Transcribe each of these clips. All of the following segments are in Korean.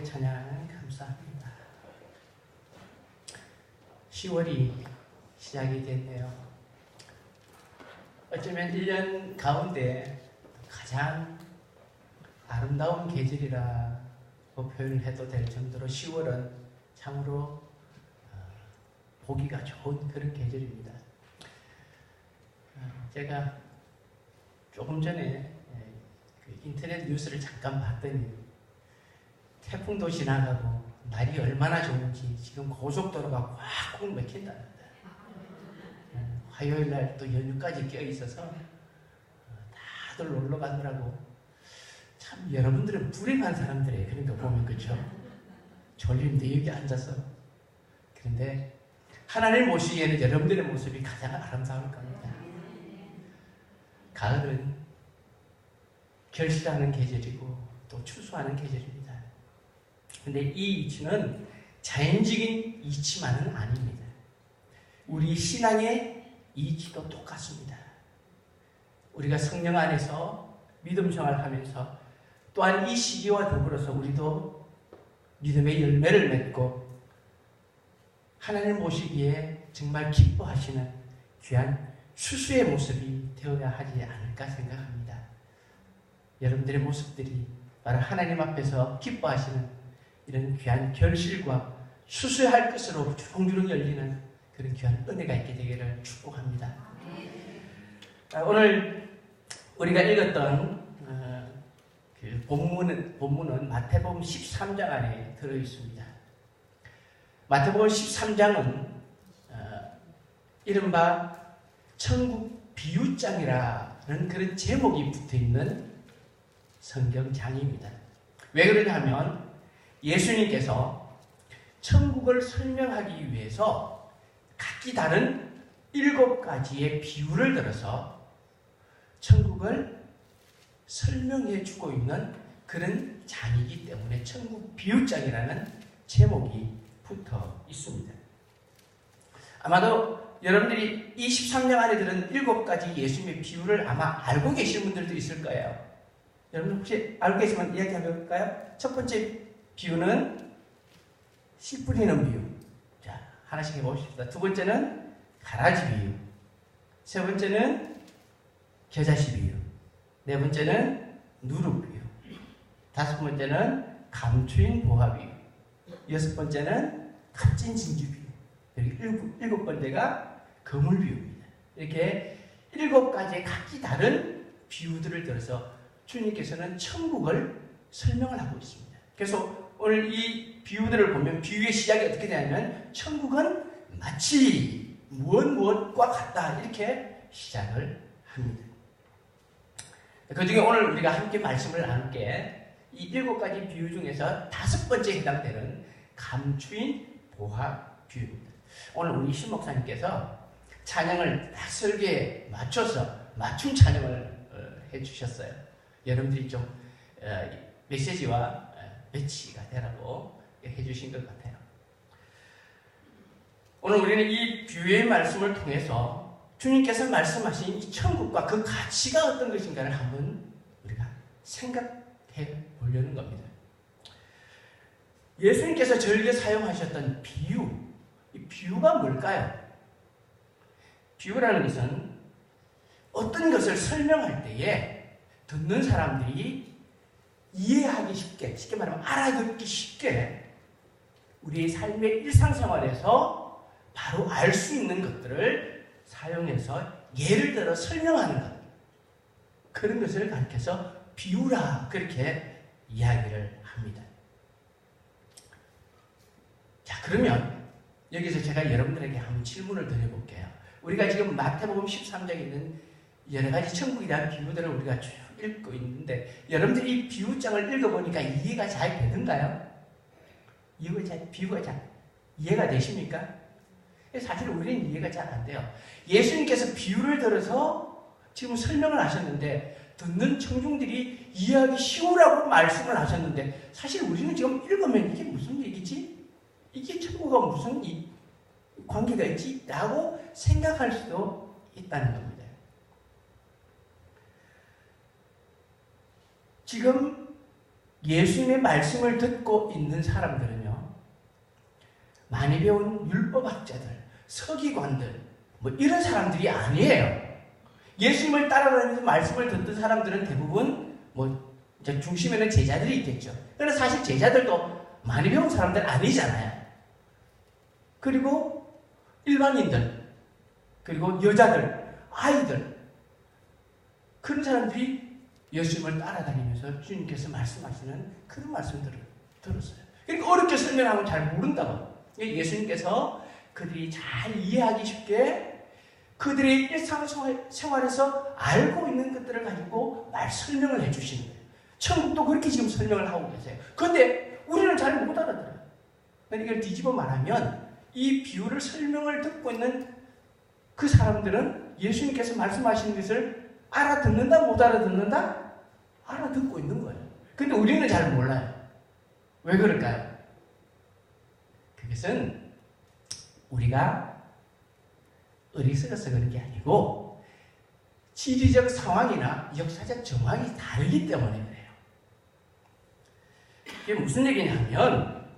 주의 찬양 감사합니다. 10월이 시작이 됐네요. 어쩌면 1년 가운데 가장 아름다운 계절이라고 표현을 해도 될 정도로 10월은 참으로 보기가 좋은 그런 계절입니다. 제가 조금 전에 그 인터넷 뉴스를 잠깐 봤더니 태풍도 지나가고 날이 얼마나 좋은지 지금 고속도로가 꽉 막힌답니다. 화요일 날 또 연휴까지 껴 있어서 다들 놀러 가더라고. 참 여러분들은 불행한 사람들이에요. 그러니까 보면 그렇죠. 졸린데 여기 앉아서. 그런데 하나님 보시기에는 여러분들의 모습이 가장 아름다울 겁니다. 가을은 결실하는 계절이고 또 추수하는 계절입니다. 근데 이 이치는 자연적인 이치만은 아닙니다. 우리 신앙의 이치도 똑같습니다. 우리가 성령 안에서 믿음 생활하면서 또한 이 시기와 더불어서 우리도 믿음의 열매를 맺고 하나님 보시기에 정말 기뻐하시는 귀한 추수의 모습이 되어야 하지 않을까 생각합니다. 여러분들의 모습들이 바로 하나님 앞에서 기뻐하시는 이런 귀한 결실과 추수할 것으로 주렁주렁 열리는 그런 귀한 은혜가 있게 되기를 축복합니다. 오늘 우리가 읽었던 그 본문은 마태복음 13장 안에 들어있습니다. 마태복음 13장은 이른바 천국 비유장이라는 그런 제목이 붙어있는 성경장입니다. 왜 그러냐 하면 예수님께서 천국을 설명하기 위해서 각기 다른 7가지의 비유를 들어서 천국을 설명해 주고 있는 그런 장이기 때문에 천국 비유장이라는 제목이 붙어 있습니다. 아마도 여러분들이 이 13장 안에 들은 7가지 예수님의 비유를 아마 알고 계시는 분들도 있을 거예요. 여러분 혹시 알고 계시면 이야기 한번 해볼까요? 첫 번째 비유는 씨 뿌리는 비유. 자, 하나씩 해봅시다. 두 번째는 가라지 비유. 세 번째는 겨자씨 비유. 네 번째는 누룩 비유. 다섯 번째는 감추인 보화 비유. 여섯 번째는 값진 진주 비유. 여기 일곱 번째가 거물 비유입니다. 이렇게 7가지의 각기 다른 비유들을 들어서 주님께서는 천국을 설명을 하고 있습니다. 그래서 오늘 이 비유들을 보면 비유의 시작이 어떻게 되냐면 천국은 마치 무엇과 같다 이렇게 시작을 합니다. 그 중에 오늘 우리가 함께 말씀을 나눌 게 이 7가지 비유 중에서 5번째에 해당되는 감추인 보화 비유입니다. 오늘 우리 신 목사님께서 찬양을 딱 설계에 맞춰서 맞춤 찬양을 해주셨어요. 여러분들이 좀 메시지와 매치가 되라고 해주신 것 같아요. 오늘 우리는 이 비유의 말씀을 통해서 주님께서 말씀하신 이 천국과 그 가치가 어떤 것인가를 한번 우리가 생각해 보려는 겁니다. 예수님께서 저에게 사용하셨던 비유, 이 비유가 뭘까요? 비유라는 것은 어떤 것을 설명할 때에 듣는 사람들이 이해하기 쉽게 말하면 알아듣기 쉽게 우리의 삶의 일상생활에서 바로 알 수 있는 것들을 사용해서 예를 들어 설명하는 것. 그런 것을 가르쳐서 비유라 그렇게 이야기를 합니다. 자, 그러면 여기서 제가 여러분들에게 한번 질문을 드려볼게요. 우리가 지금 마태복음 13장에 있는 여러 가지 천국에 대한 비유들을 우리가 쭉 읽고 있는데 여러분들이 이 비유장을 읽어보니까 이해가 잘 되는가요? 비유가 잘 이해가 되십니까? 사실 우리는 이해가 잘 안 돼요. 예수님께서 비유를 들어서 지금 설명을 하셨는데 듣는 청중들이 이해하기 쉬우라고 말씀을 하셨는데 사실 우리는 지금 읽으면 이게 무슨 얘기지? 이게 천국과 무슨 관계가 있지? 라고 생각할 수도 있다는 겁니다. 지금 예수님의 말씀을 듣고 있는 사람들은요, 많이 배운 율법학자들, 서기관들, 뭐 이런 사람들이 아니에요. 예수님을 따라다니면서 말씀을 듣는 사람들은 대부분 뭐 이제 중심에는 제자들이 있겠죠. 그런데 사실 제자들도 많이 배운 사람들 아니잖아요. 그리고 일반인들, 그리고 여자들, 아이들, 그런 사람들이 예수님을 따라다니면서 주님께서 말씀하시는 그런 말씀들을 들었어요. 그러니까 어렵게 설명하면 잘 모른다고. 예수님께서 그들이 잘 이해하기 쉽게 그들의 일상생활에서 알고 있는 것들을 가지고 설명을 해주시는 거예요. 천국도 그렇게 지금 설명을 하고 계세요. 그런데 우리는 잘 못 알아들어요. 이걸 뒤집어 말하면 이 비유를 설명을 듣고 있는 그 사람들은 예수님께서 말씀하시는 것을 알아듣는다, 못 알아듣는다? 알아듣고 있는 거예요. 근데 우리는 잘 몰라요. 왜 그럴까요? 그것은 우리가 어리석어서 그런 게 아니고 지리적 상황이나 역사적 정황이 다르기 때문에 그래요. 이게 무슨 얘기냐면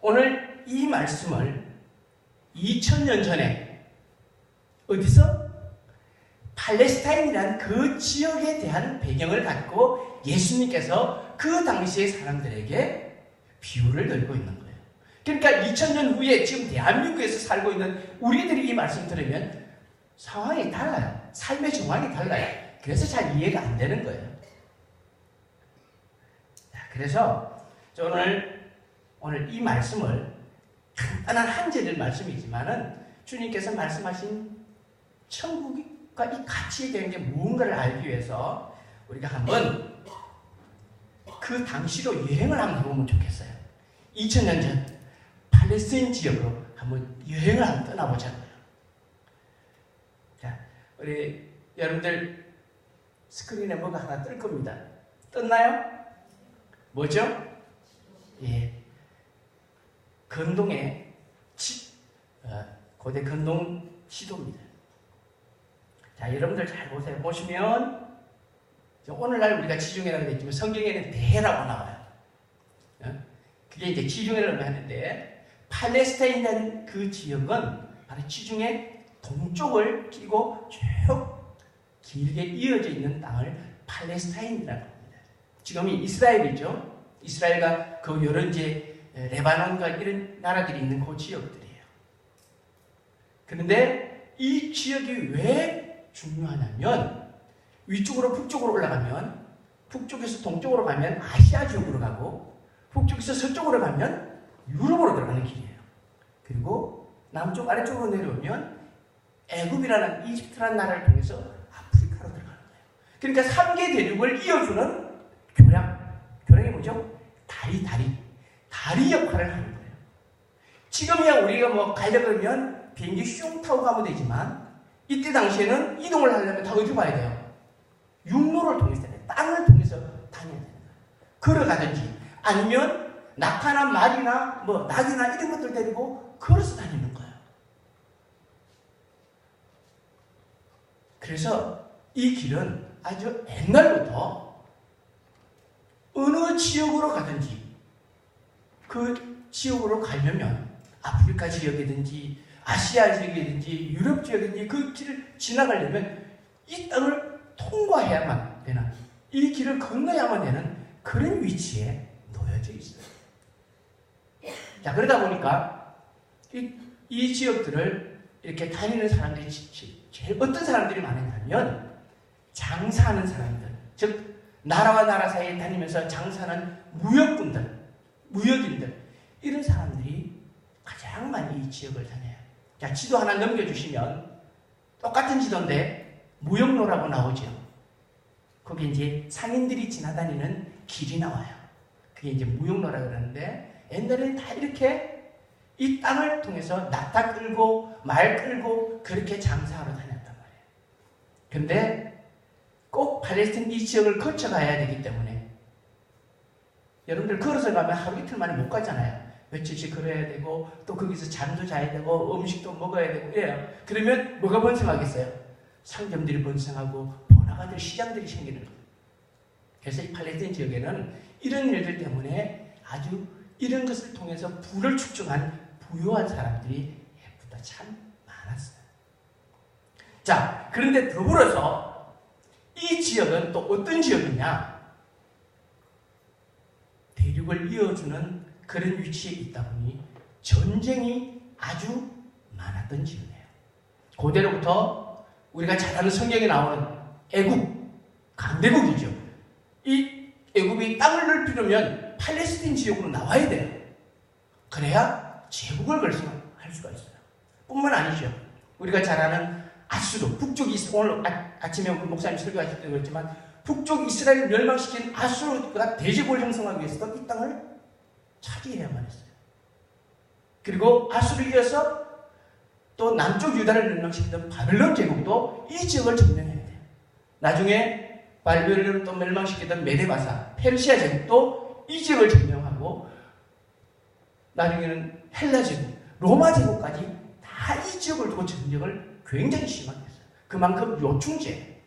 오늘 이 말씀을 2000년 전에 어디서? 팔레스타인이라는 그 지역에 대한 배경을 갖고 예수님께서 그 당시의 사람들에게 비유를 들고 있는 거예요. 그러니까 2000년 후에 지금 대한민국에서 살고 있는 우리들이 이 말씀 들으면 상황이 달라요. 삶의 정황이 달라요. 그래서 잘 이해가 안 되는 거예요. 그래서 오늘 이 말씀을 간단한 한 절의 말씀이지만은 주님께서 말씀하신 천국과 이 가치에 대한 게 무언가를 알기 위해서 우리가 한번 그 당시로 여행을 한번 해보면 좋겠어요. 2000년 전 팔레스타인 지역으로 한번 여행을 한번 떠나보자고요. 자, 우리 여러분들 스크린에 뭐가 하나 뜰 겁니다. 떴나요? 뭐죠? 예, 건동의 고대 건동 지도입니다. 자, 여러분들 잘 보세요. 보시면 오늘날 우리가 지중해라고 했지만 성경에는 대해라고 나와요. 그게 이제 지중해를 의미하는데 팔레스타인이라는 그 지역은 바로 지중해 동쪽을 끼고 쭉 길게 이어져 있는 땅을 팔레스타인이라고 합니다. 지금이 이스라엘이죠. 이스라엘과 그 여러 이제 레바논과 이런 나라들이 있는 그 지역들이에요. 그런데 이 지역이 왜 중요하냐면 위쪽으로 북쪽으로 올라가면 북쪽에서 동쪽으로 가면 아시아 지역으로 가고 북쪽에서 서쪽으로 가면 유럽으로 들어가는 길이에요. 그리고 남쪽 아래쪽으로 내려오면 애굽이라는 이집트라는 나라를 통해서 아프리카로 들어가는 거예요. 그러니까 3개 대륙을 이어주는 교량이 뭐죠? 다리 역할을 하는 거예요. 지금이야 우리가 뭐 가려고 하면 비행기 슝 타고 가면 되지만 이때 당시에는 이동을 하려면 다 어디 봐야 돼요? 육로를 통해서 땅을 통해서 다녀야 되는 거예요. 걸어가든지 아니면 낙타나 말이나 뭐 낙이나 이런 것들 데리고 걸어서 다니는 거예요. 그래서 이 길은 아주 옛날부터 어느 지역으로 가든지 그 지역으로 가려면 아프리카 지역이든지 아시아 지역이든지 유럽 지역이든지 그 길을 지나가려면 이 땅을 통과해야만 되는, 이 길을 건너야만 되는 그런 위치에 놓여져 있어요. 자, 그러다 보니까 이 지역들을 이렇게 다니는 사람들이 제일 어떤 사람들이 많았냐면 장사하는 사람들, 즉 나라와 나라 사이에 다니면서 장사하는 무역인들, 이런 사람들이 가장 많이 이 지역을 다녀요. 자, 지도 하나 넘겨주시면 똑같은 지도인데 무역로라고 나오죠. 거기 이제 상인들이 지나다니는 길이 나와요. 그게 이제 무역로라고 그러는데 옛날에는 다 이렇게 이 땅을 통해서 낙타 끌고 말 끌고 그렇게 장사하러 다녔단 말이에요. 근데 꼭 팔레스타인 이 지역을 거쳐가야 되기 때문에 여러분들 걸어서 가면 하루 이틀 만에 못 가잖아요. 며칠씩 걸어야 되고 또 거기서 잠도 자야 되고 음식도 먹어야 되고 이래요. 그러면 뭐가 번성하겠어요? 상점들이 번성하고 번화가들 시장들이 생기는 거예요. 그래서 이 팔레스타인 지역에는 이런 일들 때문에 아주 이런 것을 통해서 부를 축적한 부유한 사람들이 예쁘다 참 많았어요. 자, 그런데 더불어서 이 지역은 또 어떤 지역이냐? 대륙을 이어주는 그런 위치에 있다 보니 전쟁이 아주 많았던 지역이에요. 고대로부터 우리가 잘 아는 성경에 나오는 애굽, 강대국이죠. 이 애굽이 땅을 넓히려면 팔레스타인 지역으로 나와야 돼요. 그래야 제국을 결성할 수가 있어요. 뿐만 아니죠. 우리가 잘 아는 아수르, 북쪽 오늘 아침에 목사님 설교하실 때 그랬지만 북쪽 이스라엘을 멸망시킨 아수르가 대제국을 형성하기 위해서도 이 땅을 차지해야만 했어요. 그리고 아수르에 이어서 또 남쪽 유다를 멸망시키던 바벨론 제국도 이 지역을 점령해야 돼요. 나중에 바벨론을 또 멸망시키던 메데바사, 페르시아 제국도 이 지역을 점령하고 나중에는 헬라 제국, 로마 제국까지 다 이 지역을 두고 전쟁을 굉장히 심하게 했어요. 그만큼 요충제,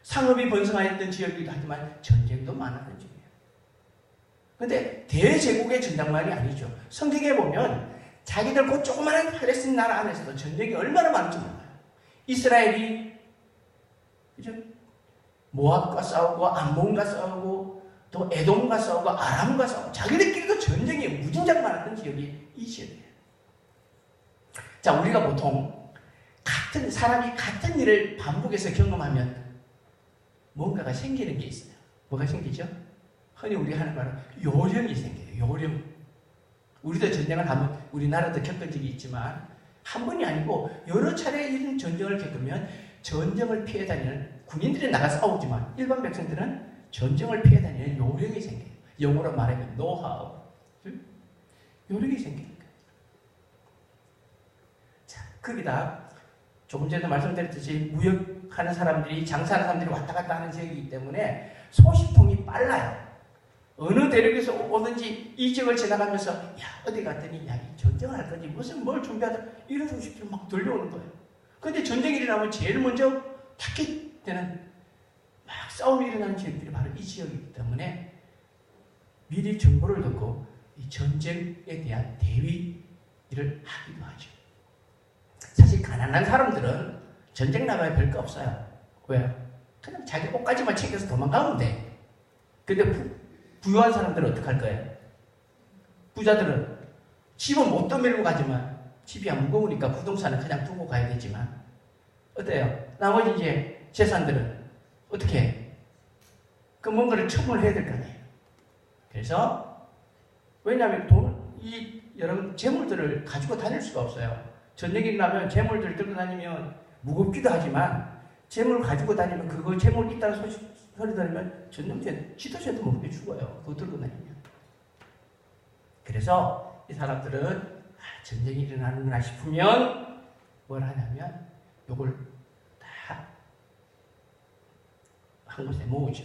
상업이 번성하였던 지역이기도 하지만 전쟁도 많았던 지역이에요. 그런데 대제국의 전장만이 아니죠. 성경에 보면 자기들 그 조그마한 팔레스타인 나라 안에서도 전쟁이 얼마나 많은지 몰라요. 이스라엘이 그죠? 모압과 싸우고 암몬과 싸우고 또 에돔과 싸우고 아람과 싸우고 자기들끼리도 전쟁이 무진장 많았던 지역이 이 지역이에요. 자, 우리가 보통 사람이 같은 일을 반복해서 경험하면 뭔가가 생기는 게 있어요. 뭐가 생기죠? 흔히 우리 하는 말은 요령이 생겨요. 요령. 우리도 전쟁을 한번 우리나라도 겪은 적이 있지만 한 번이 아니고 여러 차례 이런 전쟁을 겪으면 전쟁을 피해 다니는 군인들이 나가 싸우지만 일반 백성들은 전쟁을 피해 다니는 요령이 생겨요. 영어로 말하면 노하우. 요령이 생기는 거예요. 자, 거기다 조금 전에 말씀드렸듯이 무역하는 사람들이 장사하는 사람들이 왔다 갔다 하는 지역이기 때문에 소식통이 빨라요. 어느 대륙에서 오든지 이 지역을 지나가면서 야 어디 갔더니 야 전쟁을 할 거지 무슨 뭘 준비하다 이런 소식들이 막 들려오는 거예요. 그런데 전쟁이 일어나면 제일 먼저 타깃 되는 막 싸움이 일어나는 지역들이 바로 이 지역이기 때문에 미리 정보를 듣고 이 전쟁에 대한 대비를 하기도 하죠. 사실 가난한 사람들은 전쟁 나가야 별 거 없어요. 왜요? 그냥 자기 옷까지만 챙겨서 도망가면 돼. 근데 부유한 사람들은 어떻게 할 거예요? 부자들은 집은 못 떠밀고 가지만 집이 안 무거우니까 부동산은 그냥 두고 가야 되지만 어때요? 나머지 이제 재산들은 어떻게 해? 그 뭔가를 처분을 해야 될 거 아니에요. 그래서 왜냐하면 여러분 재물들을 가지고 다닐 수가 없어요. 전쟁이 일어나면 재물들을 들고 다니면 무겁기도 하지만 재물 가지고 다니면 그거 재물 있다는 소리 들으면 전쟁때 지도새도 모르게 죽어요. 그거 들고 다니면. 그래서 이 사람들은 전쟁이 일어나는구나 싶으면 뭘 하냐면 요걸 다 한 곳에 모으죠.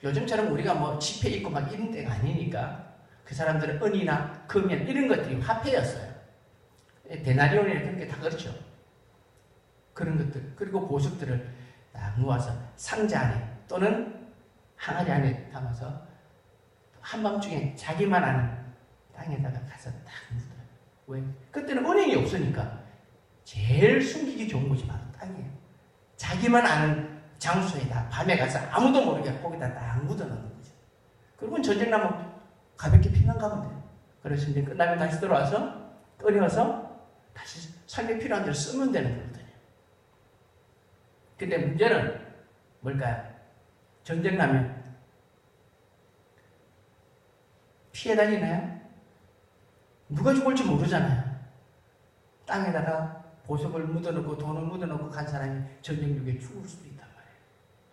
요즘처럼 우리가 뭐 지폐 있고 막 이런 때가 아니니까 그 사람들은 은이나 금연 이런 것들이 화폐였어요. 데나리온이나 그런 게 다 그렇죠. 그런 것들 그리고 보석들을 딱 모아서 상자 안에 또는 항아리 안에 담아서 한밤중에 자기만 아는 땅에다가 가서 딱 묻어요. 왜? 그때는 은행이 없으니까 제일 숨기기 좋은 곳이 바로 땅이에요. 자기만 아는 장소에다 밤에 가서 아무도 모르게 거기다 딱 묻어놓는 거죠. 그러면 전쟁 나면 가볍게 피난 가면 돼요. 그래서 이제 끝나면 다시 들어와서 꺼내어서 다시 삶에 필요한 대로 쓰면 되는 거거든요. 근데 문제는 뭘까요? 전쟁 나면 피해 다니나요? 누가 죽을지 모르잖아요. 땅에다가 보석을 묻어놓고 돈을 묻어놓고 간 사람이 전쟁중에 죽을 수도 있단 말이에요.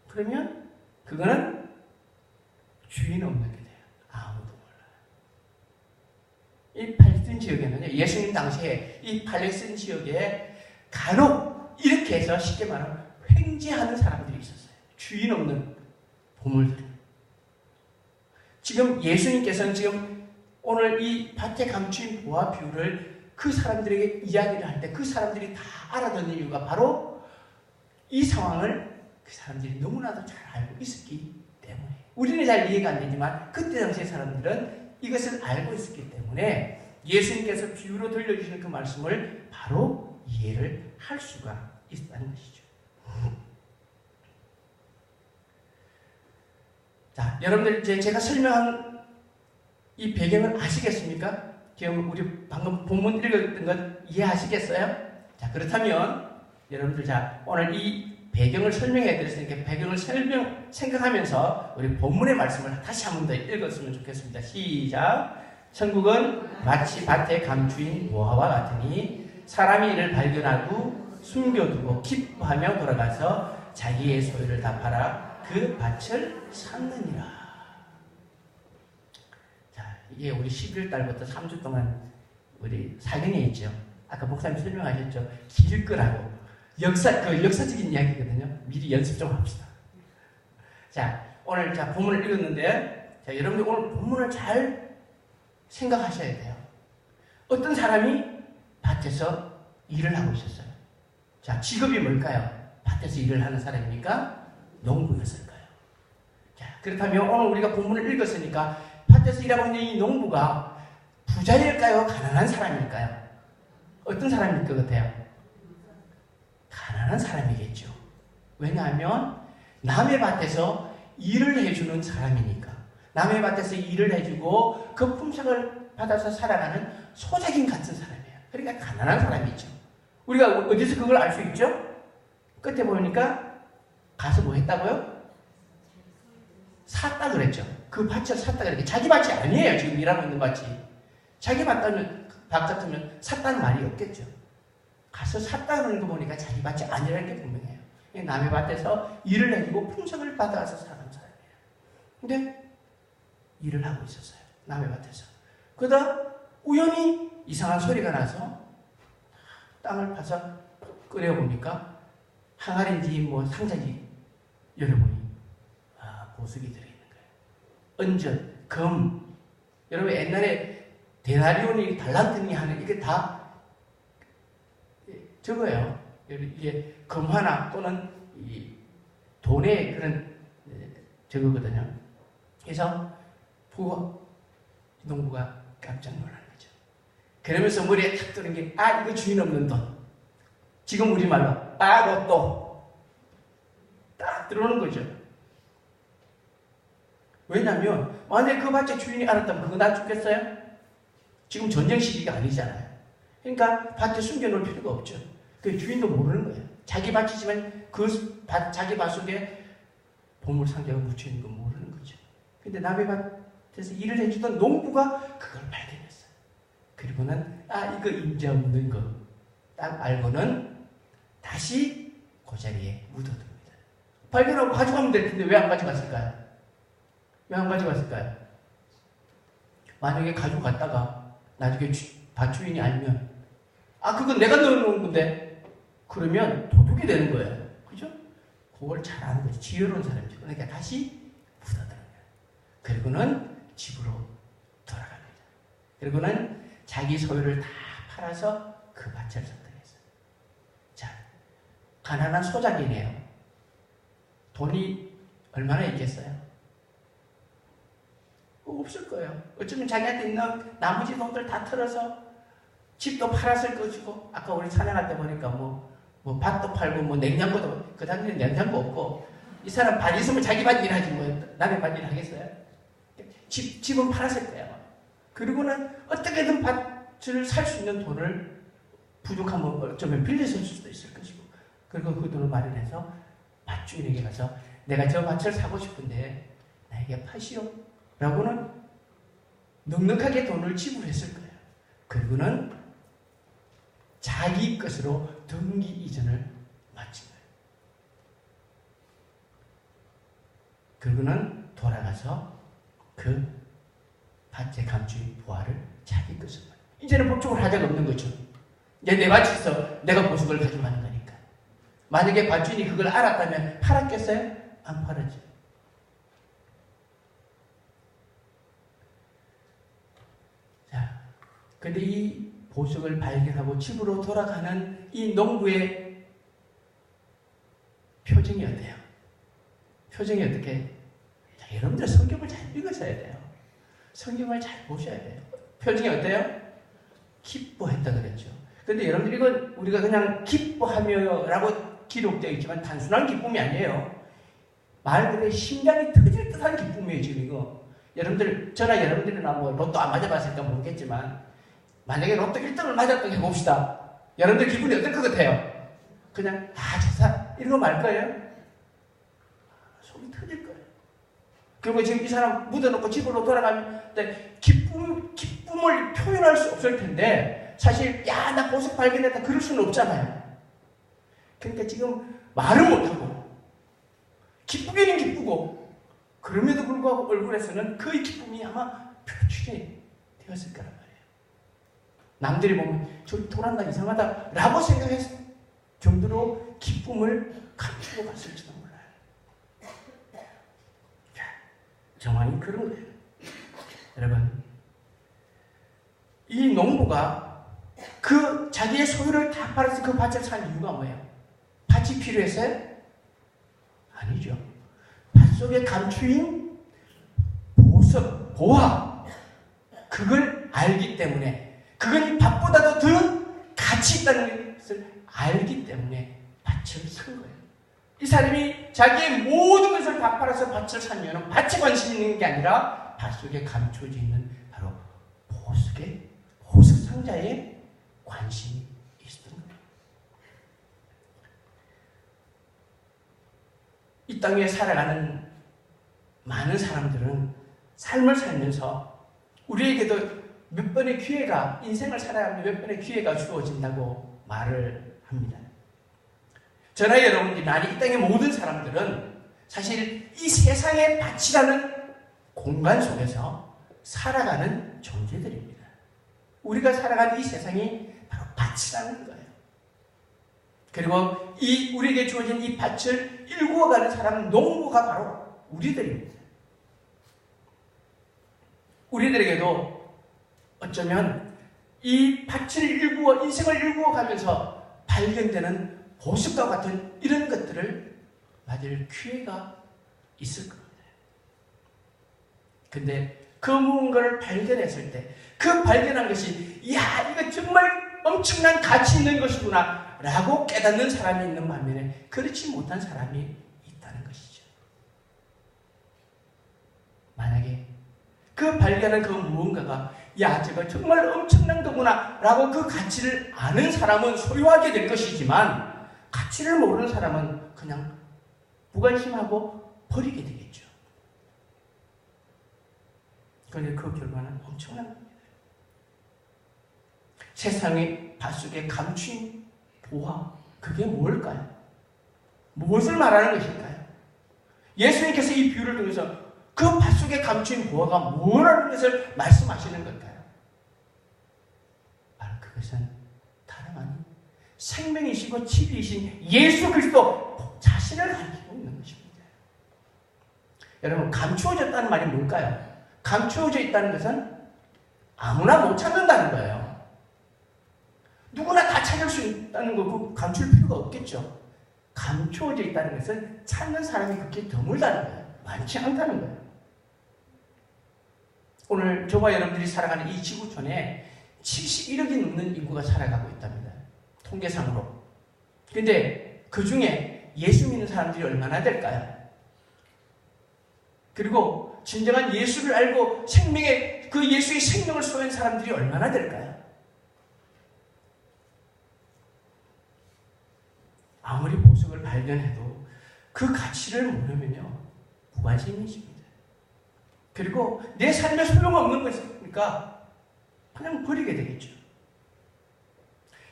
그러면 그거는 주인 없는 게 돼요. 아무도 몰라요. 이 팔레스타인 지역에는 예수님 당시에 이 팔레스타인 지역에 간혹 이렇게 해서 쉽게 말하면 횡재하는 사람들이 있었어요. 주인 없는 보물들. 지금 예수님께서는 지금 오늘 이 밭에 감추인 보화 비유를 그 사람들에게 이야기를 할 때 그 사람들이 다 알아듣는 이유가 바로 이 상황을 그 사람들이 너무나도 잘 알고 있었기 때문에 우리는 잘 이해가 안 되지만 그때 당시의 사람들은 이것을 알고 있었기 때문에 예수님께서 비유로 들려주시는 그 말씀을 바로 이해를 할 수가 있다는 것이죠. 자, 여러분들 제가 설명한 이 배경을 아시겠습니까? 지금 우리 방금 본문 읽었던 것 이해하시겠어요? 자, 그렇다면 여러분들 자 오늘 이 배경을 설명해 드렸으니까 배경을 생각하면서 우리 본문의 말씀을 다시 한 번 더 읽었으면 좋겠습니다. 시작. 천국은 마치 밭의 감추인 보화와 같으니 사람이 이를 발견하고 숨겨두고 기뻐하며 돌아가서 자기의 소유를 다 팔아 그 밭을 샀느니라. 자, 이게 우리 11월 달부터 3주 동안 우리 사경에 있죠. 아까 목사님 설명하셨죠. 길 거라고. 역사적인 이야기거든요. 미리 연습 좀 합시다. 자, 오늘 자, 본문을 읽었는데, 자, 여러분들 오늘 본문을 잘 생각하셔야 돼요. 어떤 사람이 밭에서 일을 하고 있었어요. 자, 직업이 뭘까요? 밭에서 일을 하는 사람입니까? 농부였을까요? 자, 그렇다면 오늘 우리가 본문을 읽었으니까 밭에서 일하고 있는 이 농부가 부자일까요? 가난한 사람일까요? 어떤 사람일 것 같아요? 가난한 사람이겠죠. 왜냐하면 남의 밭에서 일을 해주는 사람이니까. 남의 밭에서 일을 해주고 그 품삯을 받아서 살아가는 소작인 같은 사람이에요. 그러니까 가난한 사람이죠. 우리가 어디서 그걸 알 수 있죠? 끝에 보니까 가서 뭐 했다고요? 샀다 그랬죠. 그 밭을 샀다 그랬죠. 자기 밭이 아니에요. 지금 일하고 있는 밭이. 자기 밭 같으면 샀다는 말이 없겠죠. 가서 샀다는 거 보니까 자기 밭이 아니라는 게 분명해요. 남의 밭에서 일을 해주고 품삯을 받아서 살아가는 사람이에요. 근데 일을 하고 있었어요. 남의 밭에서. 그러다 우연히 이상한 소리가 나서 땅을 파서 끓여보니까 항아리인지 뭐 상자인지 열어보니 보석이 들어있는 거예요. 은전, 금. 여러분 옛날에 데나리온이 달란트니 하는 이게 다 저거예요. 이게 금 하나 또는 이 돈의 그런 저거거든요. 그래서 농부가 깜짝 놀란 거죠. 그러면서 머리에 탁 뜨는 게 이거 주인 없는 돈. 지금 우리말로 로또. 딱 들어오는 거죠. 왜냐하면 만약에 그 밭의 주인이 알았다면 그거 나 죽겠어요? 지금 전쟁 시기가 아니잖아요. 그러니까 밭에 숨겨놓을 필요가 없죠. 그 주인도 모르는 거예요. 자기 밭이지만 자기 밭 속에 보물 상자가 묻혀있는 건 모르는 거죠. 근데 남의 밭에서 일을 해주던 농부가 그걸 발견했어요. 그리고는 이거 임자 없는 거 딱 알고는 다시 그 자리에 묻어둡니다. 발견하고 가져가면 될 텐데 왜 안 가져갔을까요? 왜 안 가져갔을까요? 만약에 가져갔다가 나중에 밭 주인이 알면 그건 내가 넣어놓은 건데 그러면 도둑이 되는 거예요. 그죠? 그걸 잘 아는 거지. 지혜로운 사람이죠. 그러니까 다시 묻어두는 거예요. 그리고는 집으로 돌아갑니다. 그리고는 자기 소유를 다 팔아서 그 밭을 선택했어요. 자, 가난한 소작이네요. 돈이 얼마나 있겠어요? 없을 거예요. 어쩌면 자기한테 있는 나머지 돈들 다 털어서 집도 팔았을 것이고, 아까 우리 찬양할 때 보니까 밭도 팔고, 냉장고도, 그 당시에 냉장고 없고, 이 사람 밭 있으면 자기 밭 일하지 남의 밭 일 하겠어요? 집은 팔았을 거예요. 그리고는 어떻게든 밭을 살 수 있는 돈을 부족하면 어쩌면 빌려줄 수도 있을 것이고, 그리고 그 돈을 마련해서 밭 주인에게 가서 내가 저 밭을 사고 싶은데 나에게 파시오. 라고는 넉넉하게 돈을 지불했을 거예요. 그리고는 자기 것으로 등기 이전을 마친 거예요. 그리고는 돌아가서 그 밭에 감추인 보화를 자기 것으로. 이제는 법적으로 하자가 없는 거죠. 이제 내 밭이 있어. 내가 보석을 가져가는 거니까. 만약에 밭주인이 그걸 알았다면 팔았겠어요? 안 팔았죠. 근데 이 보석을 발견하고 집으로 돌아가는 이 농부의 표정이 어때요? 표정이 어떻게? 자, 여러분들 성경을 잘 읽으셔야 돼요. 성경을 잘 보셔야 돼요. 표정이 어때요? 기뻐했다 그랬죠. 근데 여러분들 이건 우리가 그냥 기뻐하며라고 기록되어 있지만 단순한 기쁨이 아니에요. 말 그대로 심장이 터질 듯한 기쁨이에요, 지금 이거. 여러분들, 저나 여러분들이나 뭐 로또 안 맞아봤으니까 모르겠지만, 만약에 로또 1등을 맞았다고 해봅시다. 여러분들 기분이 어떨 것 같아요? 그냥, 이러고 말 거예요? 속이 터질 거예요. 그리고 지금 이 사람 묻어놓고 집으로 돌아가면, 기쁨을 표현할 수 없을 텐데, 사실, 나 보석 발견했다. 그럴 수는 없잖아요. 그러니까 지금 말은 못하고, 기쁘기는 기쁘고, 그럼에도 불구하고 얼굴에서는 그 기쁨이 아마 표출이 되었을 거란 말이에요. 남들이 보면 저 돌았나 이상하다 라고 생각했을 정도로 기쁨을 감추고 갔을지도 몰라요. 정황이 그런 거예요. 여러분, 이 농부가 그 자기의 소유를 다 팔아서 그 밭을 산 이유가 뭐예요? 밭이 필요했어요? 아니죠. 밭 속에 감추인 보석, 보화, 그걸 알기 때문에, 그건 이 밭보다도 더 가치 있다는 것을 알기 때문에 밭을 산 거예요. 이 사람이 자기의 모든 것을 다 팔아서 밭을 산 이유는 밭에 관심 있는 게 아니라 밭 속에 감춰져 있는 바로 보석 상자에 관심이 있었던 거예요. 이 땅에 살아가는 많은 사람들은 삶을 살면서 우리에게도 몇 번의 기회가, 인생을 살아가면 몇 번의 기회가 주어진다고 말을 합니다. 저나 여러분들이나 아니 이 땅의 모든 사람들은 사실 이 세상의 밭이라는 공간 속에서 살아가는 존재들입니다. 우리가 살아가는 이 세상이 바로 밭이라는 거예요. 그리고 우리에게 주어진 이 밭을 일구어가는 사람은 농부가 바로 우리들입니다. 우리들에게도 어쩌면 이 밭을 인생을 일구어 가면서 발견되는 보석과 같은 이런 것들을 맞을 기회가 있을 겁니다. 근데 그 무언가를 발견했을 때, 그 발견한 것이, 이거 정말 엄청난 가치 있는 것이구나 라고 깨닫는 사람이 있는 반면에 그렇지 못한 사람이 있다는 것이죠. 만약에 그 발견한 그 무언가가 저거 정말 엄청난 거구나 라고 그 가치를 아는 사람은 소유하게 될 것이지만 가치를 모르는 사람은 그냥 무관심하고 버리게 되겠죠. 그런데 그 결과는 엄청난 겁니다. 세상의 밭 속에 감춘 보화, 그게 뭘까요? 무엇을 말하는 것일까요? 예수님께서 이 비유를 통해서 그 밭 속에 감춘 보화가 뭐라는 것을 말씀하시는 걸까요? 바로 그것은 다름 아닌 생명이시고 진리이신 예수 그리스도 자신을 가지고 있는 것입니다. 여러분, 감추어졌다는 말이 뭘까요? 감추어져 있다는 것은 아무나 못 찾는다는 거예요. 누구나 다 찾을 수 있다는 거, 감출 필요가 없겠죠. 감추어져 있다는 것은 찾는 사람이 그렇게 드물다는 거예요. 많지 않다는 거예요. 오늘 저와 여러분들이 살아가는 이 지구촌에 71억이 넘는 인구가 살아가고 있답니다. 통계상으로. 근데 그 중에 예수 믿는 사람들이 얼마나 될까요? 그리고 진정한 예수를 알고 그 예수의 생명을 소유한 사람들이 얼마나 될까요? 아무리 보석을 발견해도 그 가치를 모르면요, 무관심해집니다. 그리고 내 삶에 소용없는 것이니까 그냥 버리게 되겠죠.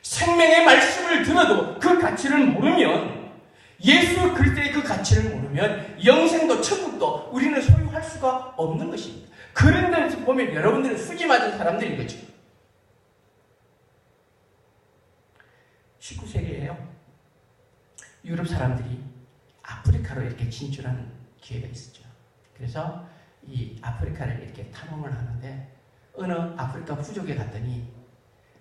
생명의 말씀을 들어도 그 가치를 모르면, 예수 그리스도의 그 가치를 모르면 영생도 천국도 우리는 소유할 수가 없는 것입니다. 그런 데서 보면 여러분들은 수지 맞은 사람들인 거죠. 19세기에요. 유럽 사람들이 아프리카로 이렇게 진출하는 기회가 있었죠. 그래서 이 아프리카를 이렇게 탐험을 하는데 어느 아프리카 부족에 갔더니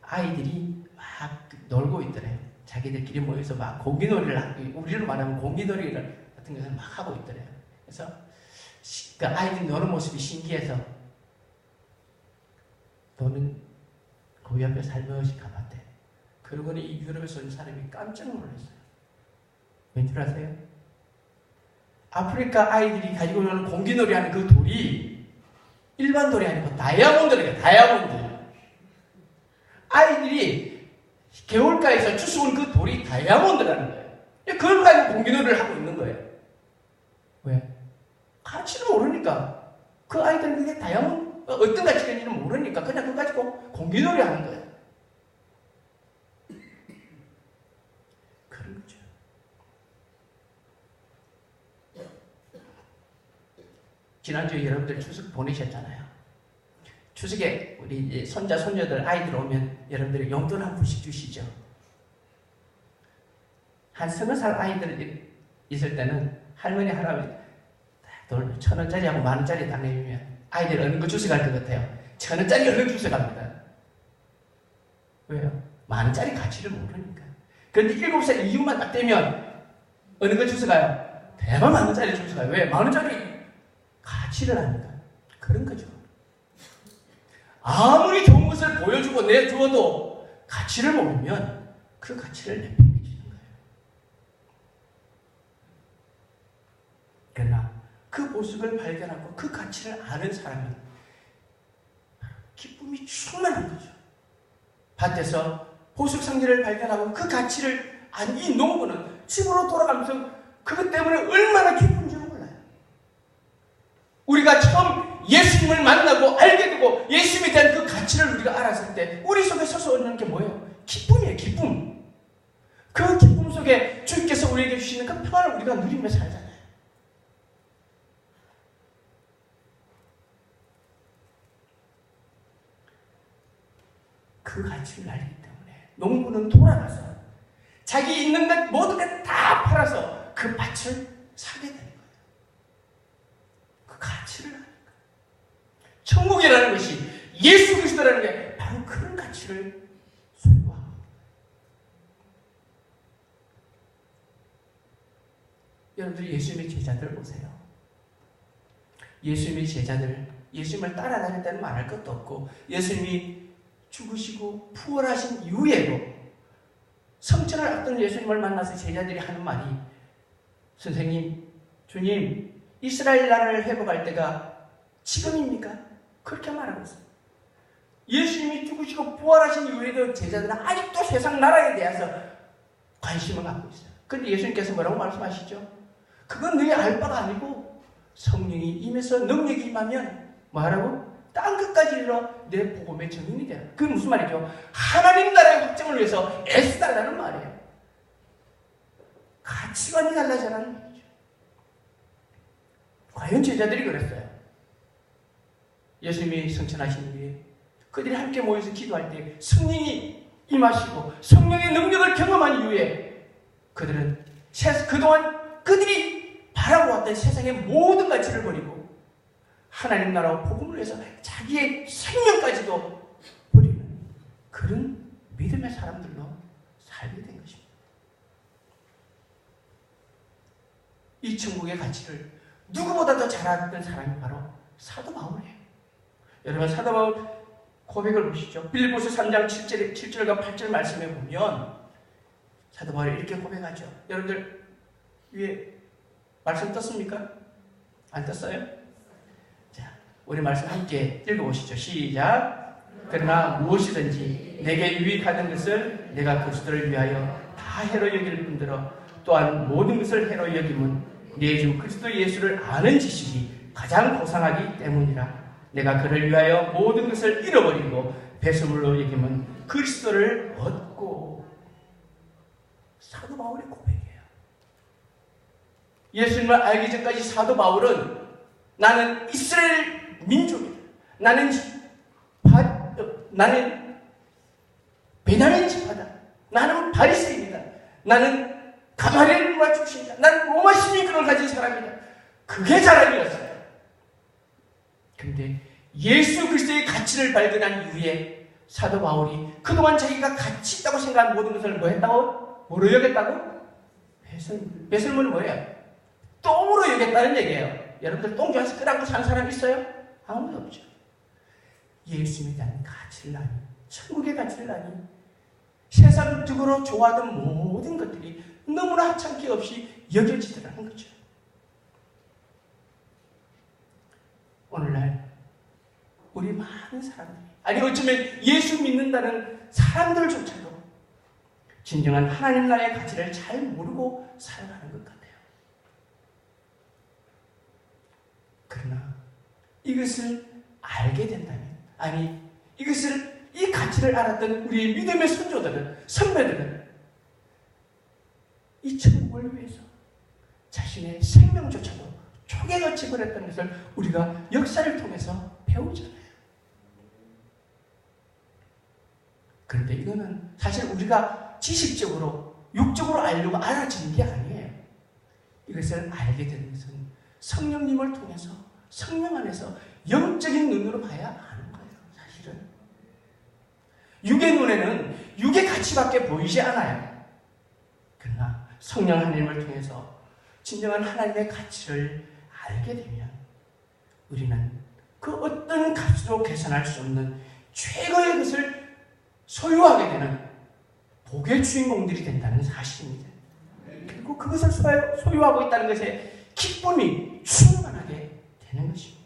아이들이 막 놀고 있더래요. 자기들끼리 모여서 막 공기놀이를 하고, 우리로 말하면 공기놀이 같은 것을 막 하고 있더래요. 그래서 그 아이들이 노는 모습이 신기해서 너는 그 옆에 살며시 가봤대. 그러고는 이 유럽에서 온 사람이 깜짝 놀랐어요. 왠 줄 아세요? 아프리카 아이들이 가지고 오는 공기놀이 하는 그 돌이 일반 돌이 아니고 다이아몬드래요. 다이아몬드. 아이들이 개울가에서 주워온 그 돌이 다이아몬드라는 거예요. 그걸 가지고 공기놀이를 하고 있는 거예요. 왜? 가치를 모르니까. 그 아이들은 그게 다이아몬드, 어떤 가치가 있는지는 모르니까 그냥 그거 가지고 공기놀이 하는 거예요. 그런 거죠. 지난주에 여러분들 추석 보내셨잖아요. 추석에 우리 손자, 손녀들, 아이들 오면 여러분들이 용돈 한 푼씩 주시죠. 한 30살 아이들 있을 때는 할머니, 할아버지 1,000원짜리하고 10,000원짜리 딱 내주면 아이들 어느 거 주워갈 것 같아요? 1,000원짜리 얼른 주워갑니다. 왜요? 10,000원짜리 가치를 모르니까. 그런데 7살 이후만 딱 되면 어느 거 주워가요? 대박 10,000원짜리 주워가요. 왜? 10,000원짜리 가치를 아니까. 그런 거죠. 아무리 좋은 것을 보여주고 내주어도 가치를 모르면 그 가치를 내팽개치는 거예요. 그러나 그 모습을 발견하고 그 가치를 아는 사람은 기쁨이 충만한 거죠. 밭에서 보석성기를 발견하고 그 가치를 안 이 농부는 집으로 돌아가면서 그것 때문에 얼마나 기쁜지 몰라요. 우리가 처음 예수님을 만나고 알게 되고 예수님에 대한 그 가치를 우리가 알았을 때 우리 속에 솟아오르는 게 뭐예요? 기쁨이에요. 기쁨. 그 기쁨 속에 주께서 우리에게 주시는 그 평안을 우리가 누리며 살잖아요. 그 가치를 알기 때문에 농부는 돌아가서 자기 있는 것 모든 것 다 팔아서 그 밭을 사게 되는 거예요. 그 가치를 아는 거예요. 천국이라는 것이 예수 그리스도라는 게 바로 그런 가치를 소유하고 여러분들이 예수님의 제자들 보세요. 예수님의 제자들, 예수님을 따라다녔다는 말할 것도 없고 예수님이 죽으시고 부활하신 이후에도 성천을 앞둔 예수님을 만나서 제자들이 하는 말이 선생님, 주님, 이스라엘 나라를 회복할 때가 지금입니까? 그렇게 말하고 있어요. 예수님이 죽으시고 부활하신 이후에도 제자들은 아직도 세상 나라에 대해서 관심을 갖고 있어요. 그런데 예수님께서 뭐라고 말씀하시죠? 그건 너희 알 바가 아니고 성령이 임해서 능력이 임하면 뭐하라고? 땅 끝까지 이르러 내 복음의 증인이 되라. 그게 무슨 말이죠? 하나님 나라의 확정을 위해서 애쓰달라는 말이에요. 가치관이 달라져라는 말이죠. 과연 제자들이 그랬어요. 예수님이 성천하신 뒤에 그들이 함께 모여서 기도할 때 성령이 임하시고 성령의 능력을 경험한 이후에 그들은 그동안 그들이 바라고 왔던 세상의 모든 가치를 버리고 하나님 나라와 복음을 위해서 자기의 생명까지도 버리는 그런 믿음의 사람들로 살게 된 것입니다. 이 천국의 가치를 누구보다 더 잘 알았던 사람이 바로 사도 바울이에요. 여러분 사도 바울 고백을 보시죠. 빌립보서 3장 7절과 8절 말씀에 보면 사도 바울이 이렇게 고백하죠. 여러분들 위에 말씀 떴습니까? 안 떴어요? 우리 말씀 함께 읽어보시죠. 시작. 그러나 무엇이든지 내게 유익하던 것을 내가 그리스도를 위하여 다 해로 여길 뿐더러 또한 모든 것을 해로 여김은 내 주 그리스도 예수를 아는 지식이 가장 고상하기 때문이라. 내가 그를 위하여 모든 것을 잃어버리고 배설물로 여김은 그리스도를 얻고. 사도 바울의 고백이에요. 예수님을 알기 전까지 사도 바울은 나는 이스라엘 민족이다. 나는 베냐민 지파다. 나는 바리새인이다. 나는 가마리엘 문화 출신이다. 나는 로마 시민권을 가진 사람이다. 그게 자랑이었어요. 그런데 예수 그리스도의 가치를 발견한 이후에 사도 바울이 그동안 자기가 가치 있다고 생각한 모든 것을 뭐 했다고? 뭐로 여겼다고? 배설물은 뭐예요? 똥으로 여겼다는 얘기예요. 여러분들 똥줄에서 끌어안고 사는 사람 있어요? 아무도 없죠. 예수님에 대한 가치를 아니, 천국의 가치를 아니, 세상적으로 좋아하던 모든 것들이 너무나 하찮게 없이 여겨지더라는 거죠. 오늘날 우리 많은 사람들이, 아니 어쩌면 예수 믿는다는 사람들조차도 진정한 하나님 나라의 가치를 잘 모르고 살아가는 것 같아요. 그러나 이것을 알게 된다면, 아니 이 가치를 알았던 우리의 믿음의 선조들은, 선배들은 이 천국을 위해서 자신의 생명조차도 촉에 거치 버렸던 것을 우리가 역사를 통해서 배우잖아요. 그런데 이거는 사실 우리가 지식적으로, 육적으로 알려고 알아지는 게 아니에요. 이것을 알게 되는 것은 성령님을 통해서, 성령 안에서 영적인 눈으로 봐야 아는 거예요. 사실은 육의 눈에는 육의 가치밖에 보이지 않아요. 그러나 성령 하나님을 통해서 진정한 하나님의 가치를 알게 되면 우리는 그 어떤 값으로 계산할 수 없는 최고의 것을 소유하게 되는 복의 주인공들이 된다는 사실입니다. 그리고 그것을 소유하고 있다는 것에 기쁨이 충만하게 되는 것입니다.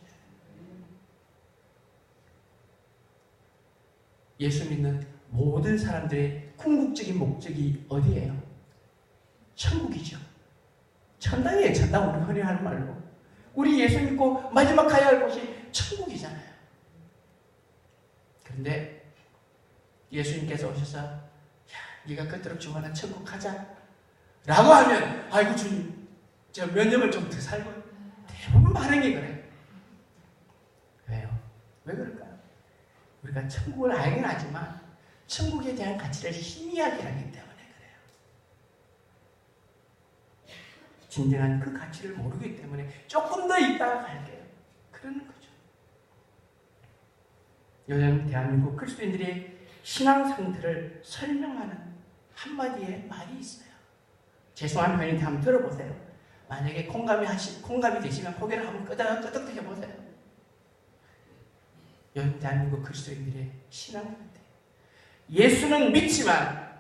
예수 믿는 모든 사람들의 궁극적인 목적이 어디예요? 천국이죠. 천당이에요. 천당, 우리 흔히 하는 말로. 우리 예수 믿고 마지막 가야 할 곳이 천국이잖아요. 그런데 예수님께서 오셔서, 야, 네가 그토록 주문한 천국 가자 라고 하면, 아이고 주님, 저 몇 년을 좀 더 살고, 대부분 반응이 그래. 왜요? 왜 그럴까요? 우리가 천국을 알긴 하지만 천국에 대한 가치를 희미하게 하기 때문에 그래요. 진정한 그 가치를 모르기 때문에 조금 더 있다가 갈게요. 그러는 거죠. 요즘 대한민국 그리스도인들의 신앙 상태를 설명하는 한마디의 말이 있어요. 죄송한 표현인데 한번 들어보세요. 만약에 공감이 되시면 고개를 한번 끄덕 해보세요. 요즘 대한민국 그리스도인들의 신앙 상태. 예수는 믿지만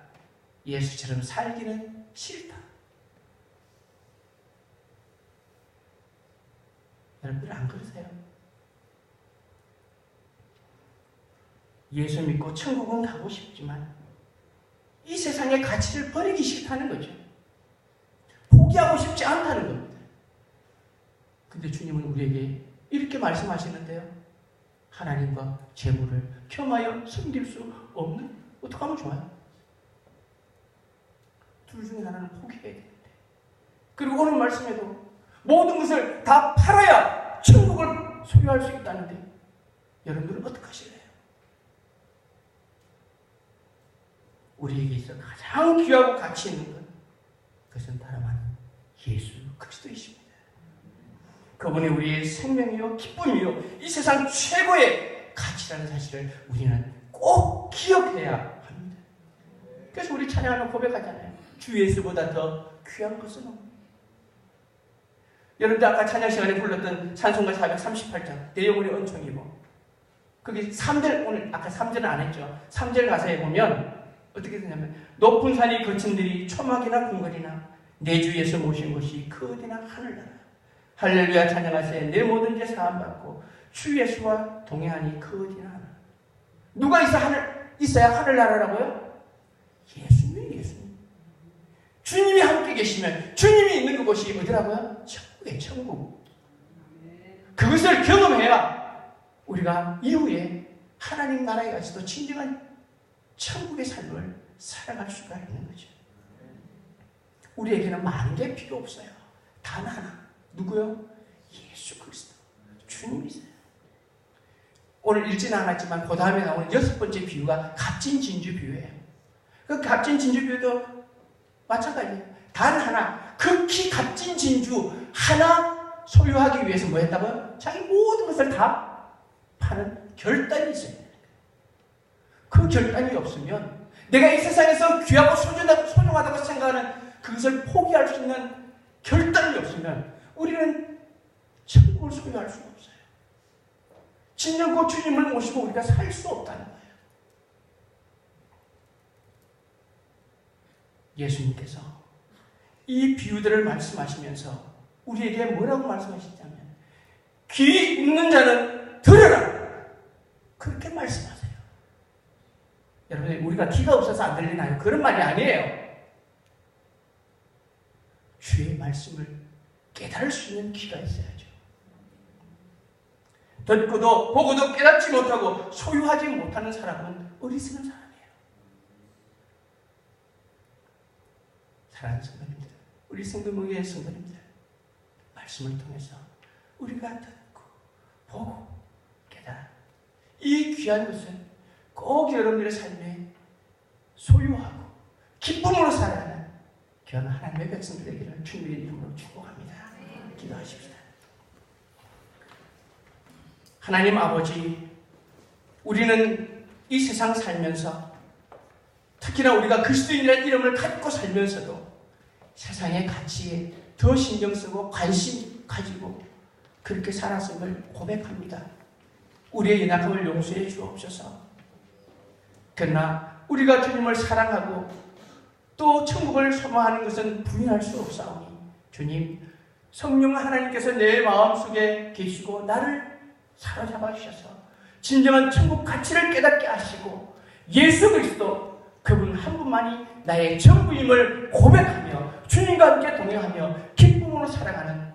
예수처럼 살기는 싫다. 여러분들 안 그러세요? 예수 믿고 천국은 가고 싶지만 이 세상의 가치를 버리기 싫다는 거죠. 포기하고 싶지 않다는 겁니다. 근데 주님은 우리에게 이렇게 말씀하시는데요. 하나님과 재물을 겸하여 섬길 수 없는, 어떻게 하면 좋아요? 둘 중에 하나는 포기해야 되는데. 그리고 오늘 말씀에도 모든 것을 다 팔아야 천국을 소유할 수 있다는데 여러분들은 어떻게 하실래요? 우리에게 있어 가장 귀하고 가치 있는 것, 그것은 다름 아닌 예수 그리스도이십니다. 그분이 우리의 생명이요 기쁨이요 이 세상 최고의 가치라는 사실을 우리는 꼭 기억해야 합니다. 그래서 우리 찬양하는 고백하잖아요. 주 예수보다 더 귀한 것은 없는. 여러분들 아까 찬양 시간에 불렀던 찬송가 438장 내용물의 은총이고, 거기 3절, 오늘 아까 3절은 안 했죠. 3절 가사에 보면 어떻게 되냐면, 높은 산이 거친 들이 초막이나 궁궐이나 내 주 예수 모신 곳이 그 어디나 하늘나라. 할렐루야 찬양하세. 내 모든 죄 사함받고 주 예수와 동행하니 그 어디나 하늘. 누가 있어야 하늘나라라고요? 예수님이 예수님. 주님이 함께 계시면 주님이 있는 그곳이 어디라고요? 천국이에요. 천국. 그것을 경험해야 우리가 이후에 하나님 나라에 가서도 진정한 천국의 삶을 살아갈 수가 있는 거죠. 우리에게는 많은 게 필요 없어요. 단 하나. 누구요? 예수 그리스도. 주님이세요. 오늘 읽지는 않았지만 그 다음에 나오는 6번째 비유가 값진 진주 비유예요. 그 값진 진주 비유도 마찬가지예요. 단 하나, 극히 값진 진주 하나 소유하기 위해서 뭐 했다고요? 자기 모든 것을 다 파는 결단이 있어야 돼요. 그 결단이 없으면 내가 이 세상에서 귀하고 소중하다고 생각하는 그것을 포기할 수 있는 결단이 없으면 우리는 천국을 소유할 수가 없어요. 진정고 주님을 모시고 우리가 살 수 없다는 거예요. 예수님께서 이 비유들을 말씀하시면서 우리에게 뭐라고 말씀하시냐면 귀 있는 자는 들으라, 그렇게 말씀하세요. 여러분, 우리가 귀가 없어서 안 들리나요? 그런 말이 아니에요. 주의 말씀을 깨달을 수 있는 귀가 있어야죠. 듣고도 보고도 깨닫지 못하고 소유하지 못하는 사람은 어리석은 사람이에요. 사랑하는 성도님들, 우리 성도모교의 성도님들, 말씀을 통해서 우리가 듣고 보고 깨달아 이 귀한 것은 꼭 여러분들의 삶에 소유하고 기쁨으로 살아가는 귀한 하나님의 백성들 되기를 주님의 이름으로 축복합니다. 기도하십시다. 하나님 아버지, 우리는 이 세상 살면서 특히나 우리가 그리스도인이라는 이름을 갖고 살면서도 세상의 가치에 더 신경 쓰고 관심 가지고 그렇게 살았음을 고백합니다. 우리의 연약함을 용서해 주옵소서. 그러나 우리가 주님을 사랑하고 또 천국을 소망하는 것은 부인할 수 없사오니 주님, 성령 하나님께서 내 마음속에 계시고 나를 사로잡아 주셔서 진정한 천국 가치를 깨닫게 하시고 예수 그리스도 그분 한 분만이 나의 전부임을 고백하며 주님과 함께 동행하며 기쁨으로 살아가는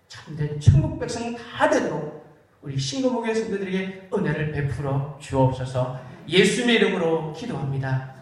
참된 천국 백성 다 되도록 우리 신금목의 성도들에게 은혜를 베풀어 주옵소서. 예수님의 이름으로 기도합니다.